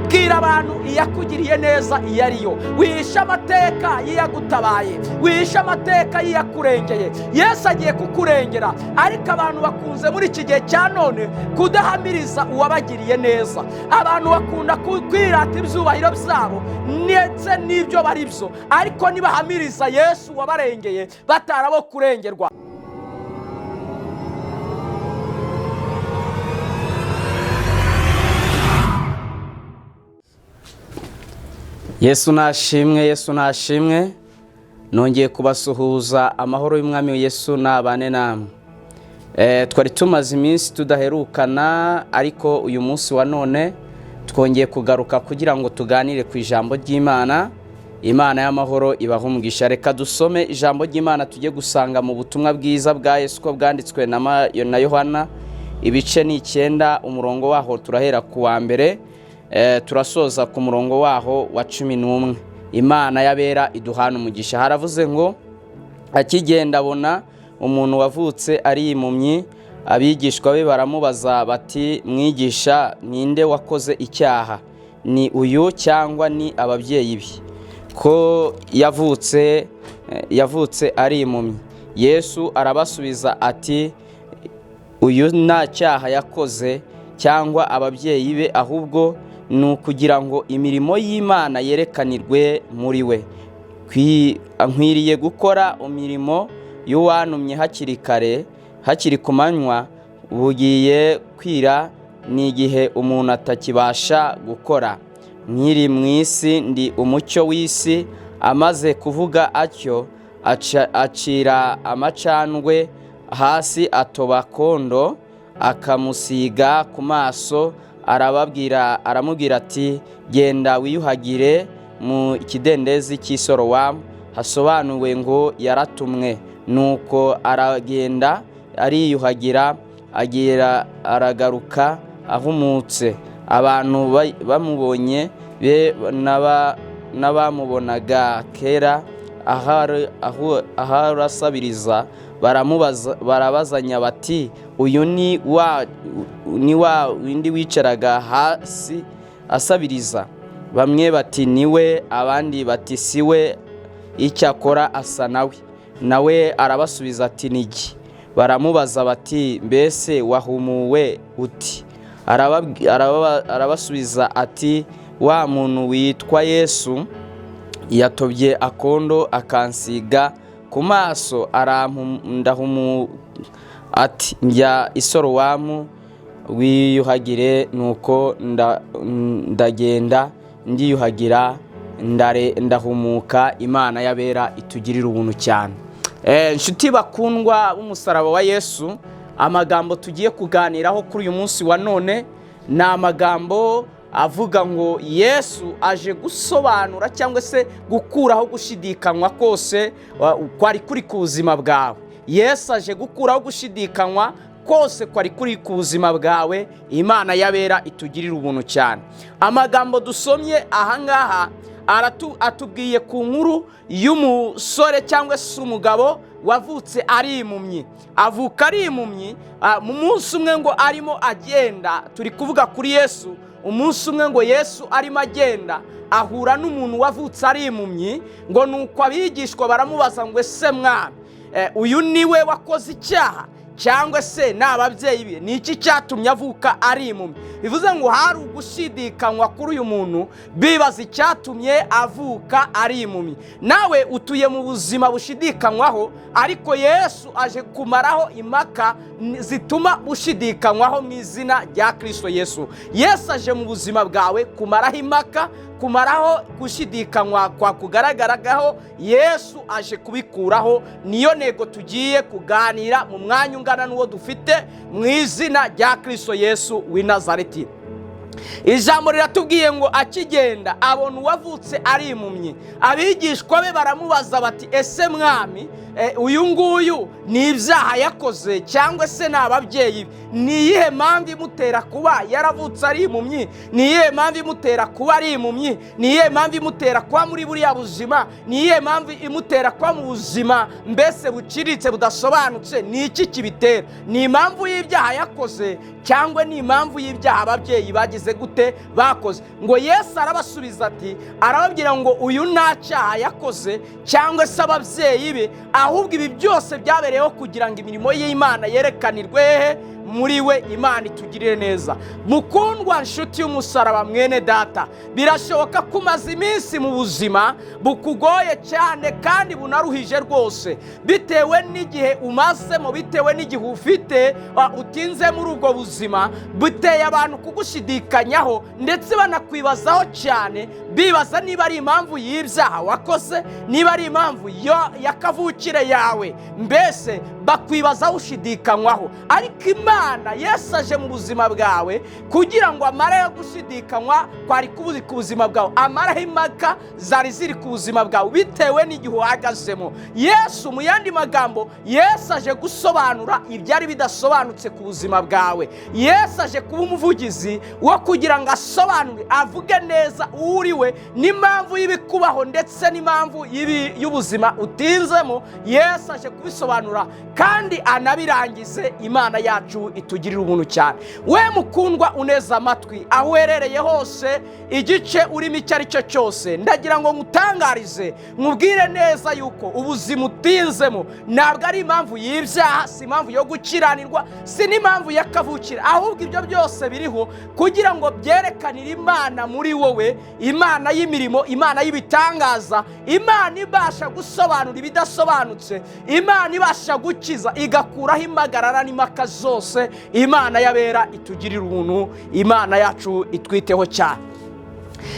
bwira abantu iyakugiriye neza iyo ariyo. Wihisha amateka y'iyagutabaye, wihisha amateka y'iyakurengeye. Yesu agiye kukurengera, ariko abantu bakunze muri iki gihe cya none kudahamiriza uwabagiriye neza. Abantu bakunda kwirata ibyubahiro byabo ndetse n'ibyo bari byo, ariko nibahamiriza Yesu wabarengeye batarabo kurengerwa. Yesu nashimwe, Yesu nashimwe. Nongeye kubasuhuza, amahoro y'umwami Yesu nabane namwe. Twari tumaze iminsi tudaherukana, ariko uyu munsi wa none twongeye kugaruka kugira ngo tuganire ku ijambo ry'Imana. Imana y'amahoro ibahe umugisha. Reka dusome ijambo ry'Imana tujye gusanga mu butumwa bwiza bwa Yesu ko bwanditswe na Yohana, ibice 9, umurongo waho turahera ku wa mbere, turasoza ku murongo waho wa 11. Imana yabera iduhana umugisha. Haravuze ngo, akigenda abona umuntu wavutse ari impumyi, abigishwa be baramubaza bati, mwigisha, ninde wakoze icyaha, ni uyu cyangwa ni ababyeyi be, ko yavutse ari impumyi? Yesu arabasubiza ati, uyu nta cyaha yakoze cyangwa ababyeyi be, ahubwo ni ukugira ngo imirimo y'Imana yerekanirwe muri we. Nkwiriye gukora imirimo y'uwantumye hakiri kare, hakiri ku manywa bugiye kwira, n'igihe umuntu atakibasha gukora. Nkiri mu isi ndi umucyo w'isi. Amaze kuvuga atyo, acira amacandwe hasi, atoba kondo, akamusiga ku maso, aramubwira ati, genda wiyuhagire mu kidendezi cy'Isorowamu, hasobanuwe ngo yaratumwe. Nuko aragenda ariyuhagira, aragaruka ahumutse. Abantu bamubonye n'abamubonaga kera aharasabiriza barabazanya bati, uyu ni wa windi wicaraga hasi asabiriza? Bamwe bati niwe, abandi bati siwe, icyakora asa nawe. Nawe arabasubiza ati, niki? Baramubaza bati, mbese wahumuwe uti? Arabasubiza ati, wa muntu witwa Yesu yatobye akondo akansiga ku maso, ndahumu ati, njya Isorowamu wiyuhagire. Nuko ndagenda ndiyuhagira, ndahumuka. Imana yabera itugirira ubuntu cyane. Inshuti bakundwa b'umusaraba wa Yesu, amagambo tugiye kuganiraho kuri uyu munsi wa none ni amagambo avuga ngo Yesu aje gusobanura cyangwa se gukuraho gushidikanywa kose kwari kuri ku buzima bwawe. Yesu aje gukuraho gushidikanywa kose kwari kuri ku buzima bwawe. Imana yabera itugirira ubuntu cyane. Amagambo dusomye ahangaha atubwiye ku nkuru y'umusore cyangwa se umugabo wavutse ari impumyi. Avuka ari impumyi, mu munsi umwe ngo arimo agenda, turi kuvuga kuri Yesu. Umunsi umwe ngo Yesu arimo agenda ahura n'umuntu wavutse ari impumyi, ngo nuko abigishwa baramubaza ngo, ese mwami, uyu niwe wakoze icyaha cyangwa se n'ababyeyi be? Ni iki cyatumye avuka ari impumyi? Bivuze ngo hari ugushidikanywa kuri uyu muntu, bibaza icyatumye avuka ari impumyi. Nawe utuye mu buzima bushidikanywaho, ariko Yesu aje kumaraho impaka zituma ushidikanywaho mu izina rya Kristo Yesu. Yesu aje mu buzima bwawe kumaraho impaka, kumaraho gushidikanywa kwa kugaragaragaho. Yesu aje kubikuraho. Niyo ntego tugiye kuganira mu mwanya ungana n'uwo dufite mu izina rya Kristo Yesu w'i Nazareti. Ijambo riratubwiye ngo, akigenda abona uwavutse ari impumyi. Abigishwa be baramubaza bati, ese mwami, uyu nguyu ni ibyaha yakoze cyangwa se n'ababyeyi be? Ni iyihe mpamvu imutera kuba yaravutse ari impumyi? Ni iyihe mpamvu imutera kuba ari impumyi? Ni iyihe mpamvu imutera kuba muri buriya buzima? Ni iyihe mpamvu imutera kuba mu buzima mbese buciriritse budasobanutse? Ni iki kibitera? Ni impamvu y'ibyaha yakoze cyangwa ni impamvu y'ibyaha ababyeyi bagize bagize gute bakoze. Ngo Yesu arabasubiza ati, arababwira ngo uyu nta cyaha yakoze cyangwa se ababyeyi be, ahubwo ibi byose byabereyeho kugira ngo imirimo y'Imana yerekanirwe muri we, Imana itugirire neza. Mukundwa nshuti y'umusaraba mwene data, birashoboka ko umaze iminsi mu buzima bukugoye cyane kandi bunaruhije rwose, bitewe n'igihe umazemo, bitewe n'igihe ufite utinze muri ubwo buzima, biteye abantu kugushidikanyaho ndetse banakwibazaho cyane, bibaza niba ari impamvu y'ibyaha wakoze, niba ari impamvu y'akavukire yawe, mbese bakwibazaho ushidikanywaho. Ariko Imana, Yesu aje mu buzima bwawe kugira ngo amareho gushidikanywa kwari kubuzi ku buzima bwawe, amareho impaka zari ziri ku buzima bwawe bitewe n'igihe uhagazemo. Yesu, mu yandi magambo, Yesu aje gusobanura ibyari bidasobanutse ku buzima bwawe. Yesu aje kuba umuvugizi wo kugira ngo asobanure, avuge neza uriwe n'impamvu y'ibikubaho ndetse n'impamvu y'ubuzima utinzemo. Yesu aje kubisobanura kandi anabirangize. Imana yacu itugirira ubuntu cyane. We mukundwa uneza amatwi, aho uherereye hose, igice urimo icyo ari cyo cyose, ndagira ngo ngutangarize, nkubwire neza yuko ubuzima utinzemo ntabwo ari impamvu y'ibyaha, si impamvu yo gukiranirwa, si n'impamvu y'akavukire, ahubwo ibyo byose biriho kugira ngo byerekanire Imana muri wowe, Imana y'imirimo, Imana y'ibitangaza, Imana ibasha gusobanura ibidasobanutse, Imana ibasha gukiza igakuraho impagarara n'impaka zose. Imana yabera itugirira ubuntu, Imana yacu itwiteho cyane.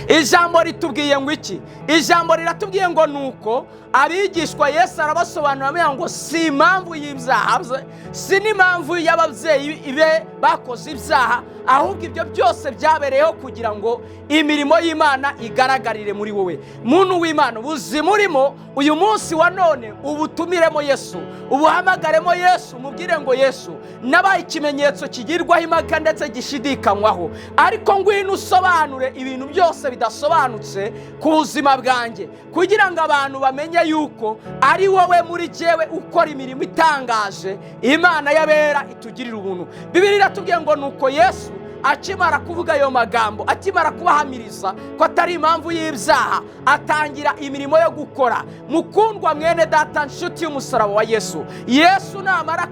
Ijambo ritubwiye ngo iki? Ijambo riratubwiye ngo nuko abigishwa Yesu arabasobanurira ngo si impamvu y'ibyaha bye, si n'impamvu y'ababyeyi be bakoze ibyaha, ahubwo ibyo byose byabereyeho kugira ngo imirimo y'Imana igaragarire muri wowe. Muntu w'Imana, ubuzima urimo uyu munsi wa none ubutumiremo Yesu, ubuhamagaremo Yesu, umubwire ngo Yesu, nabaye ikimenyetso kigirwaho impaka ndetse gishidikanywaho, ariko ngwino usobanure ibintu byose bidasobanutse ku buzima bwanjye, kugira ngo abantu bamenye yuko ari wowe muri jyewe ukora imirimo itangaje. Imana yabera itugirira ubuntu. Bibiliya iratubwiye ngo nuko Yesu akimara kuvuga ayo magambo, akimara kubahamiriza ko atari impamvu y'ibyaha, atangira imirimo yo gukora. Mukundwa mwene data, nshuti y'umusaraba wa Yesu, Yesu namara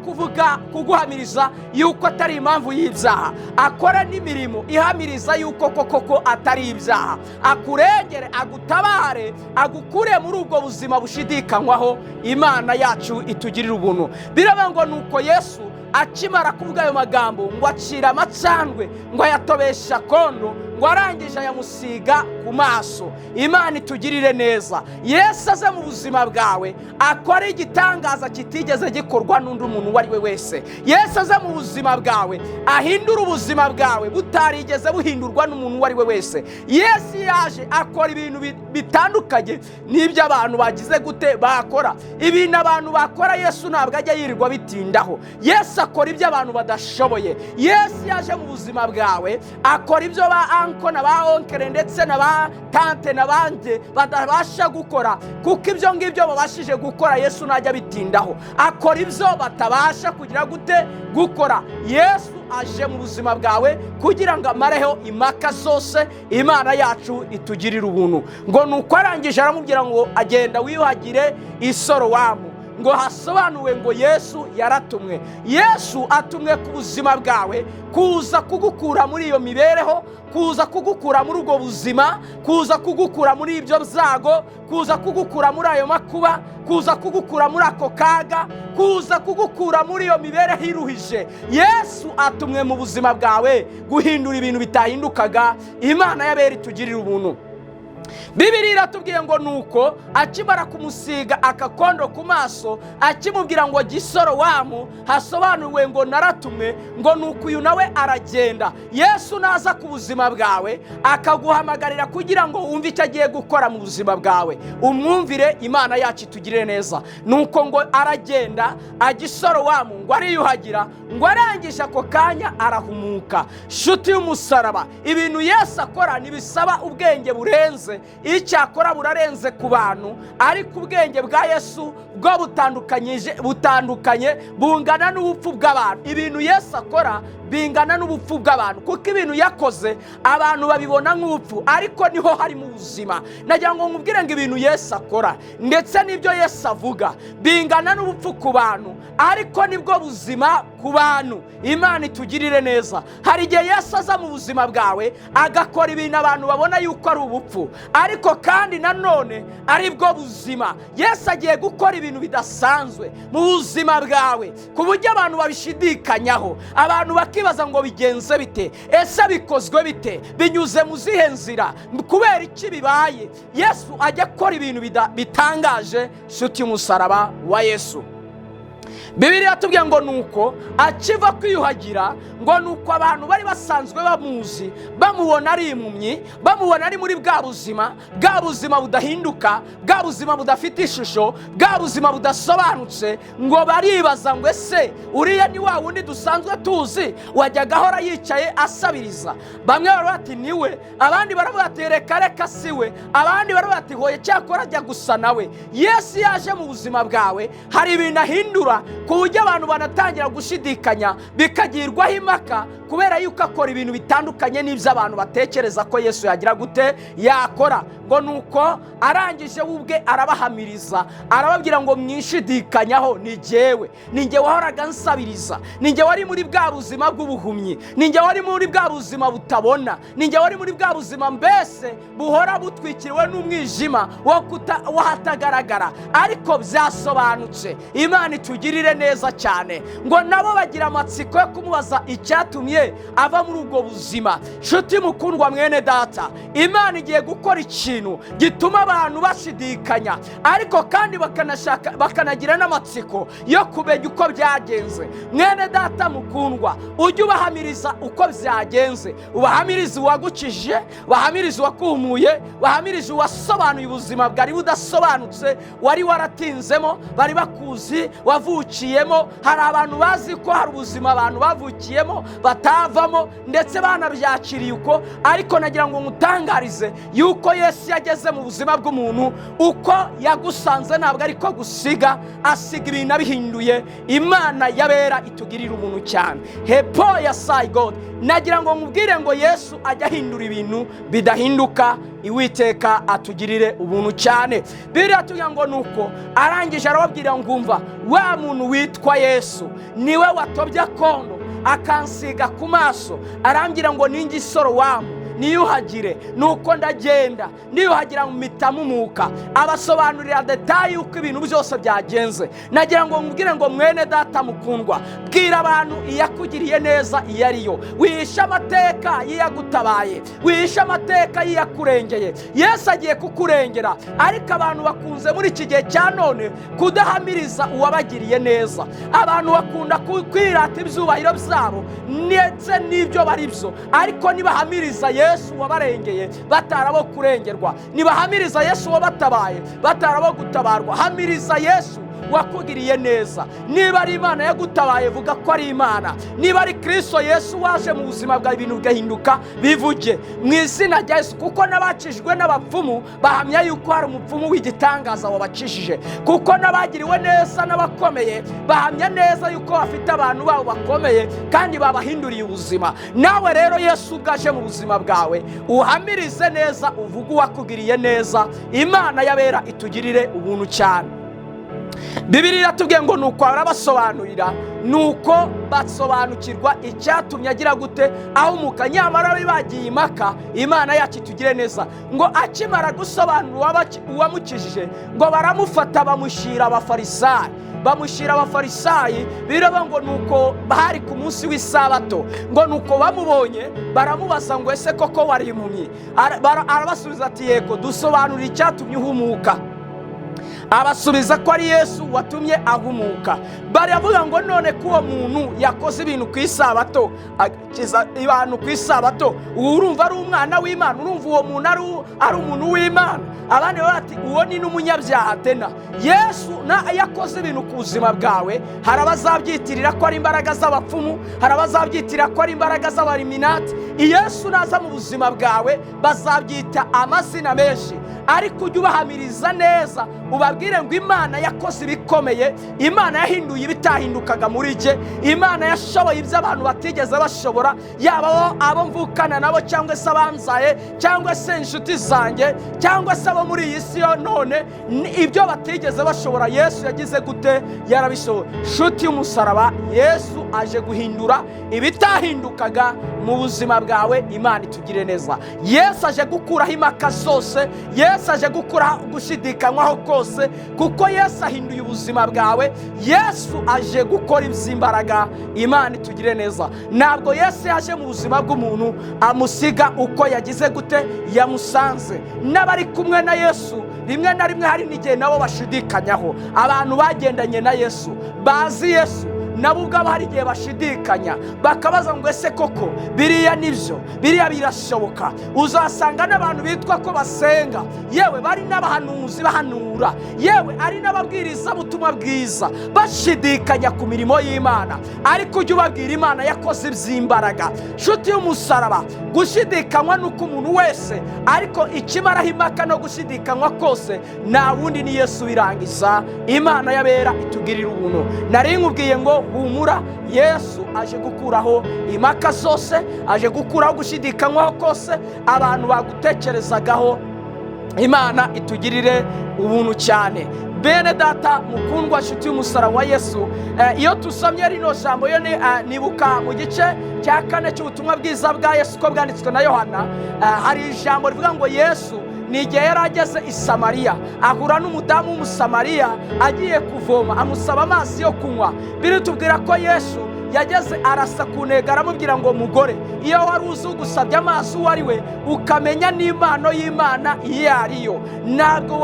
kuguhamiriza yuko atari impamvu y'ibyaha, akora n'imirimo ihamiriza yuko koko atari ibyaha, akurengere, agutabare, agukure muri ubwo buzima bushidikanywaho. Imana yacu itugirira ubuntu. Biravuga ngo nuko Yesu akimara kuvuga ayo magambo, ngo acira amacandwe, ngo ayatobesha kondo, ngo arangije ayamusiga ku maso. Imana itugirire neza. Yesu aze mu buzima bwawe akora igitangaza kitigeze gikorwa n'undi muntu uwo ari we wese. Yesu aze mu buzima bwawe ahindura ubuzima bwawe butarigeze buhindurwa n'umuntu uwo ari we wese. Yesu yaje akora ibintu bitandukanye n'ibyo abantu bagize gute bakora. Ibintu abantu bakora Yesu ntabwo ajya yirirwa bitindaho. Yesu akora ibyo abantu badashoboye. Yesu yaje mu buzima bwawe akora ibyo ba anko na ba onkere ndetse na ba tante n'abandi badabasha gukora, kuko ibyo ngibyo babashije gukora Yesu najya bitindaho. Akora ibyo batabasha kugira gute gukora. Yesu aje mu buzima bwawe kugira ngo amareho impaka zose. Imana yacu itugirira ubuntu. Ngo nuko arangije aramubwira ngo agenda wiyuhagire Isorowamu, ngo hasobanuwe ngo Yesu yaratumwe. Yesu atumwe ku buzima bwawe kuza kugukura muri iyo mibereho, kuza kugukura muri ubwo buzima, kuza kugukura muri ibyo byago, kuza kugukura muri ayo makuba, kuza kugukura muri ako kaga, kuza kugukura muri iyo mibereho iruhije. Yesu atumwe mu buzima bwawe guhindura ibintu bitahindukaga. Imana yabera itugirira ubuntu. Bibiliya iratubwiye ngo nuko akimara kumusiga akakondo ku maso, akimubwira ngo Gisorowamu, hasobanuwe ngo naratumwe, ngo nuko uyu nawe aragenda. Yesu naza ku buzima bwawe akaguhamagarira kugira ngo wumve icyo agiye gukora mu buzima bwawe, umwumvire. Imana yacu itugirire neza. Nuko ngo aragenda Gisorowamu, ngo ariyuhagira, ngo arangije ako kanya arahumuka. Nshuti y'umusaraba, ibintu Yesu akora ntibisaba ubwenge burenze. Icyakora burarenze ku bantu, ariko ubwenge bwa Yesu bwo butandukanye bungana n'ubupfu bw'abantu. Ibintu Yesu akora bingana n'ubupfu bw'abantu, kuko ibintu yakoze abantu babibona nk'ubupfu, ariko niho hari mu buzima. Nagira ngo nkubwire ngo ibintu Yesu akora ndetse n'ibyo Yesu avuga bingana n'ubupfu ku bantu, ariko nibwo buzima ku bantu. Imana itugirire neza. Hari igihe Yesu aza mu buzima bwawe agakora ibintu abantu babona yuko ari ubupfu, ariko kandi nanone ari bwo buzima. Yesu agiye gukora ibintu bidasanzwe mu buzima bwawe ku buryo abantu babishidikanyaho, abantu bakibaza ngo bigenze bite, ese bikozwe bite, binyuze mu zihe nzira, kubera iki bibaye. Yesu ajya gukora ibintu bitangaje nshuti y'umusaraba wa Yesu. Bibiliya tubwiye ngo nuko akiva kwiyuhagira, ngo nuko abantu bari basanzwe bamuzi bamubona ari impumyi, bamubona ari muri bwa buzima budahinduka, bwa buzima budafite ishusho, bwa buzima budasobanutse, ngo baribaza ngo ese uriya ni wa wundi dusanzwe tuzi wajyaga ahora yicaye asabiriza. Bamwe baravuga ati niwe, abandi baravuga ati reka siwe, abandi baravuga ati hoye cyakora ajya gusa nawe. Yesu yaje mu buzima bwawe hari ibintu ahindura ku buryo abantu banatangira gushidikanya, bikagirwaho impaka, kubera yuko akora ibintu bitandukanye n'ibyo abantu batekereza ko Yesu yagira gute yakora. Ngo nuko arangije ubwe arabahamiriza, arababwira ngo mwishidikanyaho ni jyewe, ni jye wahoraga nsabiriza, ni jye wari muri bwa buzima bw'ubuhumyi, ni jye wari muri bwa buzima butabona, ni jye wari muri bwa buzima mbese buhora butwikiriwe n'umwijima wahatagaragara, ariko byasobanutse. Imana itugirire neza cyane. Ngo nabo bagira amatsiko yo kumubaza icyatumye ava muri ubwo buzima. Nshuti mukundwa mwene data, Imana igiye gukora ikintu gituma abantu bashidikanya, ariko kandi bakanagira n'amatsiko yo kumenya uko byagenze. Mwene data mukundwa, ujye ubahamiriza uko byagenze, ubahamiriza uwagukije, ubahamiriza uwakuhumuye, ubahamiriza uwasobanuye ubuzima bwari budasobanutse, wari waratinzemo, bari bakuzi wavukiyemo. Hari abantu bazi ko hari ubuzima abantu bavukiyemo batavamo, ndetse banabyakiriye uko, ariko nagira ngo ngutangarize yuko Yesu yageze mu buzima bw'umuntu, uko yagusanze ntabwo ariko gusiga, asiga ibintu abihinduye. Imana yabera itugirira umuntu cyane. Hepo ya God, nagira ngo nkubwire ngo Yesu ajya ahindura ibintu bidahinduka. Uwiteka atugirire ubuntu cyane. Bibiliya tuvuga ngo nuko arangije arababwira ngo umva, wa muntu witwa Yesu niwe watobye akondo akansiga ku maso, arambwira ngo ningisoro wamu niyuhagire, nuko ndagenda niyuhagira mu mitamumuka, abasobanurira detayi uko ibintu byose byagenze. Nagira ngo mbwire ngo mwene data mukundwa, bwira abantu iyakugiriye neza iyo ariyo. Wihisha amateka yiyagutabaye, wihisha amateka yiyakurengeye. Yesu agiye kukurengera, ariko abantu bakunze muri iki gihe cya none kudahamiriza uwabagiriye neza. Abantu bakunda kwirata ibyubahiro byabo ndetse n'ibyo bari byo, ariko nibahamiriza Yesu wabarengeye batarabo kurengerwa, nibahamiriza Yesu wabatabaye batarabo gutabarwa. Hamiriza Yesu wakugiriye neza. Niba ari Imana yagutabaye, vuga ko ari Imana. Niba ari Kristo Yesu waje mu buzima bwa ibintu bigahinduka, bivuge mu izina rya Yesu, kuko n'abakijijwe n'abapfumu bahamya yuko hari umupfumu w'igitangaza wabakijije, kuko n'abagiriwe neza n'abakomeye bahamya neza yuko bafite abantu babo bakomeye kandi babahinduriye ubuzima. Nawe rero Yesu ugaje mu buzima bwawe, uhamirize neza, uvuge uwakugiriye neza. Imana yabera itugirire ubuntu cyane. Bibiliya tubwiye ngo nuko arabasobanurira, nuko basobanukirwa icyatumye agira gute ahumuka. Nyamara bari bagiye impaka, Imana yacu itugire neza. Ngo akimara gusobanura uwamukijije, ngo baramufata bamushyira abafarisayi. Biraba ngo nuko bahari ku munsi w'isabato, ngo nuko bamubonye baramubaza ngo ese koko wari impumyi? Arabasubiza ati yego, dusobanura icyatumye uhumuka. Abasubiza ko ari Yesu watumye ahumuka. Baravuga ngo none ko uwo muntu yakoze ibintu ku isabato, akiza abantu ku isabato, urumva ari umwana w'Imana? Urumva uwo muntu ari umuntu w'Imana? Abandi bati uwo ni n'umunyabyaha tena. Yesu yakoze ibintu ku buzima bwawe, hari abazabyitirira ko ari imbaraga z'abapfumu, hari abazabyitirira ko ari imbaraga z'abariminati. Yesu naza mu buzima bwawe bazabyita amazina menshi, ariko ujye ubahamiriza neza ubabwire ngo Imana yakoze ibikomeye, Imana yahinduye ibitahindukaga muri jye, Imana yashoboye ibyo abantu batigeze bashobora, yaba abo mvukana nabo cyangwa se abanzaye cyangwa se inshuti zanjye cyangwa se abo muri iyi si yo none, ibyo batigeze bashobora Yesu yagize gute? Yarabishoboye. Nshuti y'umusaraba, Yesu aje guhindura ibitahindukaga mu buzima bwawe. Imana itugire neza. Yesu aje gukuraho impaka zose, Yesu aje gukuraho gushidikanywaho kose, kuko Yesu ahinduye ubuzima bwawe. Yesu aje gukora iby'imbaraga. Imana itugire neza. Ntabwo Yesu yaje mu buzima bw'umuntu amusiga uko yagize gute? Yamusanze. N'abari kumwe na Yesu rimwe na rimwe hari n'igihe nabo bashidikanyaho. Abantu bagendanye na Yesu, bazi Yesu, nabo ubwabo hari igihe bashidikanya, bakabaza ngo ese koko biriya nibyo, biriya birashoboka? Uzasanga n'abantu bitwa ko basenga, yewe bari n'abahanuzi bahanura, yewe ari n'ababwiriza ubutumwa bwiza, bashidikanya ku mirimo y'Imana. Ariko ujye ubabwira Imana yakoze iby'imbaraga. Nshuti y'umusaraba, gushidikanywa nuko umuntu wese, ariko ikimaraho impaka no gushidikanywa kose nta wundi ni Yesu birangiza. Imana yabera itugirira ubuntu. Nari nkubwiye ngo humura, Yesu aje gukuraho impaka zose, aje gukuraho gushidikanywaho kose abantu bagutekerezagaho. Imana itugirire ubuntu cyane. Bene data mukundwa, nshuti y'umusaraba wa Yesu, iyo tusomye rino jambo yo nibuka mu gice cya 4 cy'ubutumwa bwiza bwa Yesu ko bwanditswe na Yohana, hari ijambo rivuga ngo Yesu ni igihe yari ageze i Samariya, ahura n'umudamu w'umusamariya agiye kuvoma, amusaba amazi yo kunywa. Biritubwira ko Yesu yageze arasa ku ntego, aramubwira ngo mugore, iyo wari uzi ugusabye amazi uwo ari we, ukamenya n'impano y'Imana iyo ariyo, ntabwo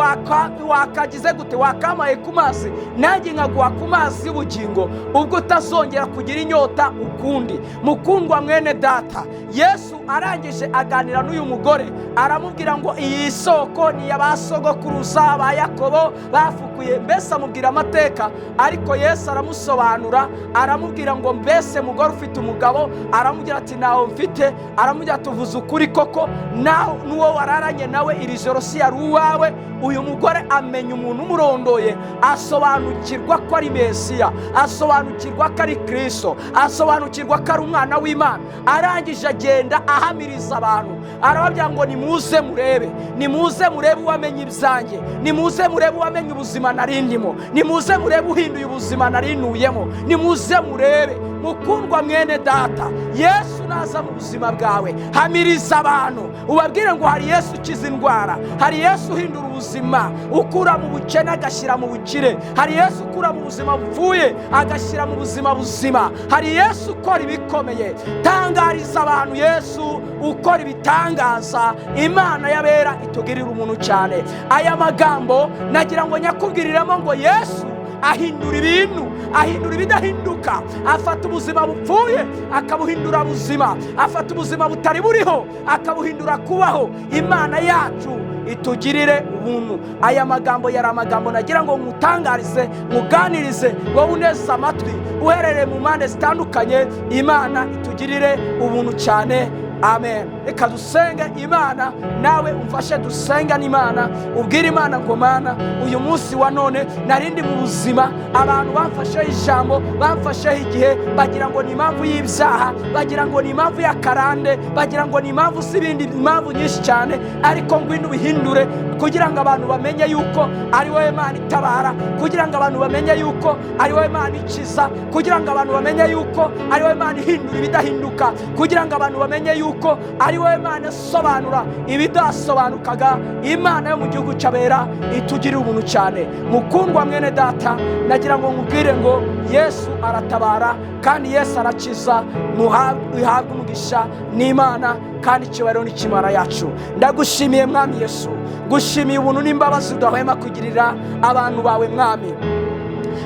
wakagize gute? Wakamaye ku mazi, nanjye nkaguha ku mazi y'ubugingo, ubwo utazongera kugira inyota ukundi. Mukundwa mwene data, Yesu arangije aganira n'uyu mugore, aramubwira ngo iyi soko ni y'abasogokuruza ba Yakobo bafukuye, mbese amubwira amateka. Ariko Yesu aramusobanura, aramubwira ngo mbese mugore ufite umugabo? Aramubwira ati nawe mfite. Aramubwira ati uvuze ukuri koko, nawe n'uwo wararanye nawe iri joro si yari uwawe? Uyu mugore amenya umuntu umurondoye, asobanukirwa ko ari Mesiya, asobanukirwa ko ari Kristo, asobanukirwa ko ari umwana w'Imana. Arangije agenda ahamiriza abantu, arababwira ngo nimuze murebe, nimuze murebe uwamenye ibyanjye, nimuze murebe uwamenye ubuzima nari ndimo, nimuze murebe uhinduye ubuzima nari ntuyemo, nimuze murebe. Mukundwa mwene data, Yesu naza mu buzima bwawe, hamiriza abantu, ubabwire ngo hari Yesu ukiza indwara, hari Yesu uhindura ubuzima, ukura mu bukene agashyira mu bukire, hari Yesu ukura mu buzima bupfuye agashyira mu buzima buzima, hari Yesu ukora ibikomeye. Tangariza abantu Yesu ukora ibitangaza. Imana yabera itugirira umuntu cyane. Aya magambo nagira ngo nyakubwiriramo ngo Yesu ahindura ibintu, ahindura ibidahinduka, afata ubuzima bupfuye akabuhindura buzima, afata ubuzima butari buriho akabuhindura kubaho. Imana yacu itugirire ubuntu. Aya magambo yari amagambo nagira ngo mutangarize, muganirize, wowe uneze amatwi uherereye mu mpande zitandukanye. Imana itugirire ubuntu cyane. Amen. Reka dusenge Imana, nawe umfashe dusenga n'Imana. Ubwire Imana ngo Mana, uyu munsi wa none narindi mu buzima, abantu bamfashe ijambo, bamfashe igihe, bagira ngo ni impamvu y'ibyaha, bagira ngo ni impamvu y'akarande, bagira ngo ni impamvu z'ibindi impamvu nyinshi cyane. Ariko ngwino ubihindure kugira ngo abantu bamenye yuko ari wowe Imana itabara, kugira ngo abantu bamenye yuko ari wowe Imana ikiza, kugira ngo abantu bamenye yuko ari wowe Imana ihindura ibidahinduka, kugira ngo abantu bamenye yuko ari wowe Imana isobanura ibidasobanukaga. Imana yo mu gihugu cy'abera itugirira ubuntu cyane. Mukundwa mwene data, nagira ngo nkubwire ngo Yesu aratabara kandi Yesu arakiza. Muhabwe umugisha n'Imana kandi icyubahiro n'ikimara yacu. Ndagushimiye Mwami Yesu, gushimiye ubuntu n'imbabazi udahwema kugirira abantu bawe Mwami.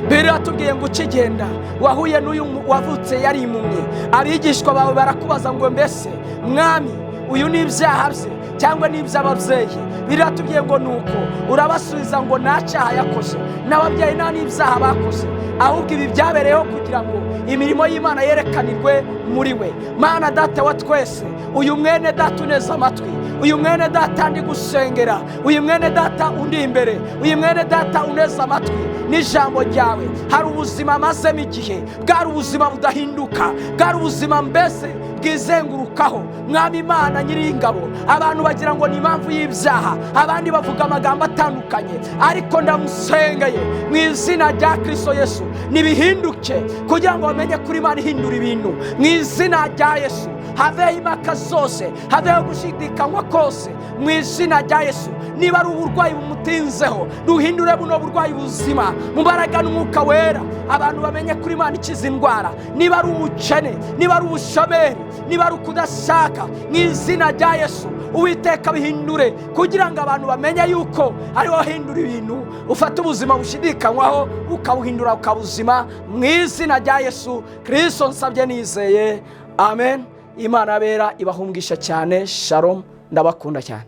Biriya tubwiye ngo ukigenda wahuye n'uyu wavutse yari impumyi, abigishwa bawe barakubaza ngo mbese Mwami uyu ni ibyaha bye cyangwa ni iby'ababyeyi? Biriya tubwiye ngo nuko urabasubiza ngo nta cyaha yakoze, n'ababyeyi nta n'ibyaha bakoze, ahubwo ibi byabereyeho kugira ngo imirimo y'Imana yerekanirwe muri we. Mana Data wa twese, uyu mwene data uneze amatwi, uyu mwene data ndi gusengera, uyu mwene data undi imbere, uyu mwene data uneza amatwi n'ijambo ryawe. Hari ubuzima amazemo igihe, bwari ubuzima budahinduka, bwari ubuzima mbese bwizengurukaho. Mwami Imana Nyir'ingabo, abantu bagira ngo ni impamvu y'ibyaha, abandi bavuga amagambo atandukanye, ariko ndamusengeye mu izina rya Kristo Yesu, nibihinduke kugira ngo bamenye kuri Imana ihindura ibintu. Mu izina rya Yesu haveho impaka zose, haveho gushidikanywa kose mu izina rya Yesu. Niba ari uburwayi bumutinzeho, duhindure buno burwayi buzima mu mbaraga n'umwuka wera. Abantu bamenye kuri Imana ikiza indwara. Niba ari ubukene, niba ari ubushomeri, niba ari ukudashaka, mu izina rya Yesu Uwiteka bihindure kugira ngo abantu bamenye yuko ari wowe uhindura ibintu. Ufata ubuzima bushidikanywaho ukabuhindura ukabuzima mu izina rya Yesu Kristo nsabye nizeye, amen. Imana abera ibahungisha cyane. Shalom, ndabakunda cyane.